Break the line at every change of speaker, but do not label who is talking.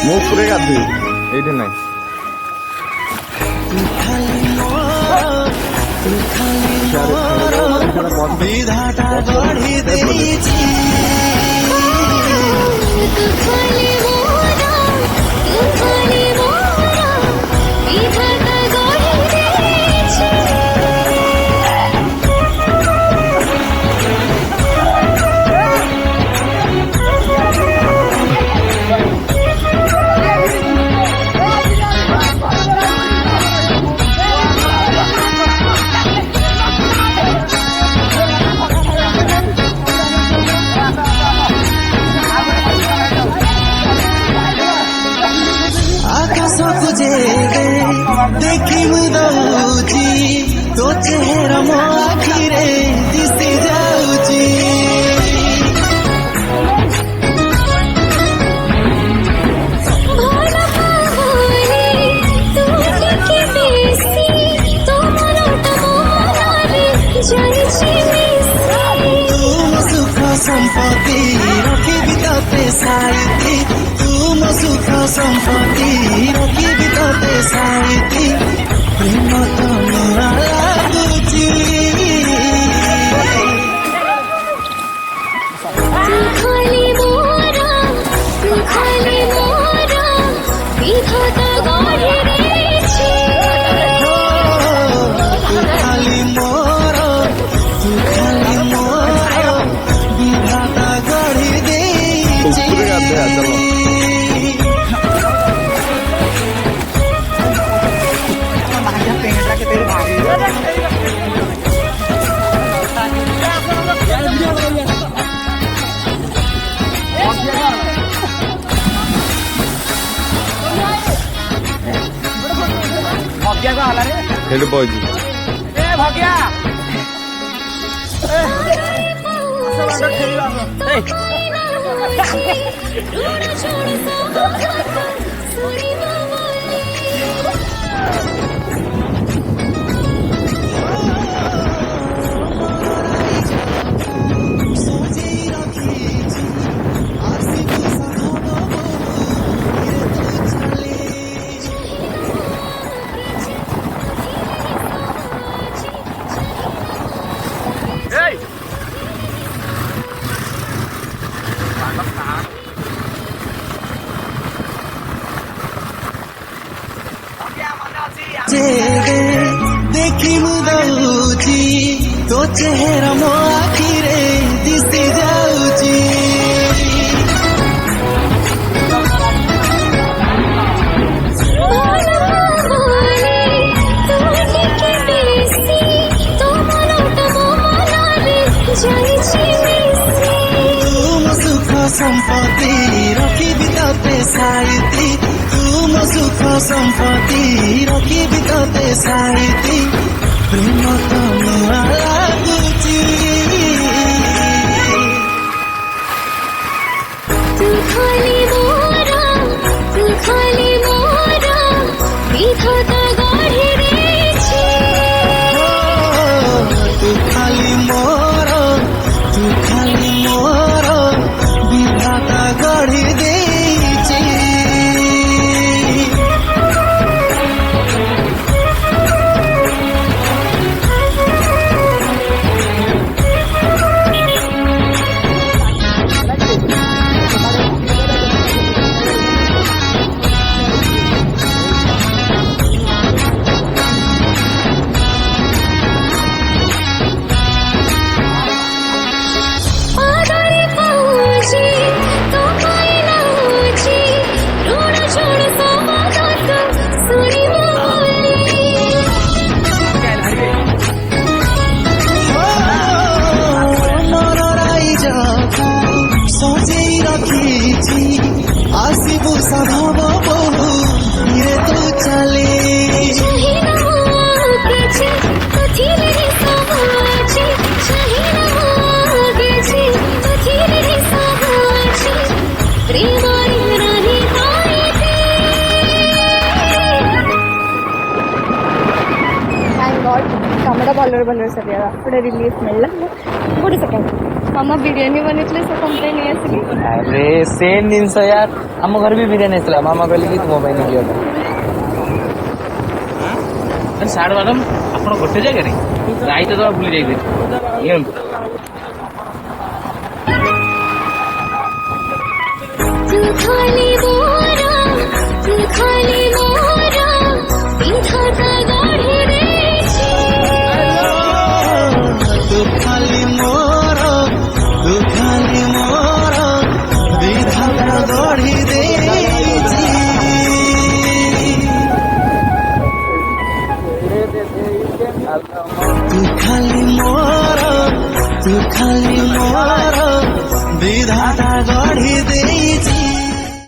ମୁଁ ପୁରା ଗାଧୋଇ ଏଇଠି ନାହିଁ
देखी मुदौची तो चेहरा मो आखिरे दिसी जाऊची तुम सुख संपत्ति रखी बिताते साइती तुम सुख संपत्ति रखी बिताते साइती प्रेम तो नुआ लागुची
खाली मोरा विधाता गढ़ी देछि
खाली मोरा विधाता गढ़ी देछि
हेड बॉयज
भाग्या
देखी मुदौची तो चेहरा मो आखिरे दिसी जाऊची तुम सुख संपत्ति रखी बिताते साइती तुम सुख संपत्ति रखी बिताते साइती प्रेम तो नुआ लागुची
तू खाली मोरा विधाता गढ़ी देछि
तू खाली मोरा विधाता गढ़ी देछि आसिबु सधाब बहु धीरे तो चले
कथी
भलर सरिया थोड़ा रिलीफ मिलला गोटे सेकेंड मामा बिरियानी बनेଥିଲେ से कंप्लेन नहीं आसली
अरे सेम जिनस यार आम घर भी बिरियानी आसला मामा कहले कि तुम ପାଇଁ नियो
साड़ मैडम आप गोटे जगह गाई तो भूली जाइए
तू खाली मोरा तू खाली मोरा विधाता गढ़ी देछि
तू खाली मोर विधाता गढ़ी देछि तू खाली मोर विधाता गढ़ी देछि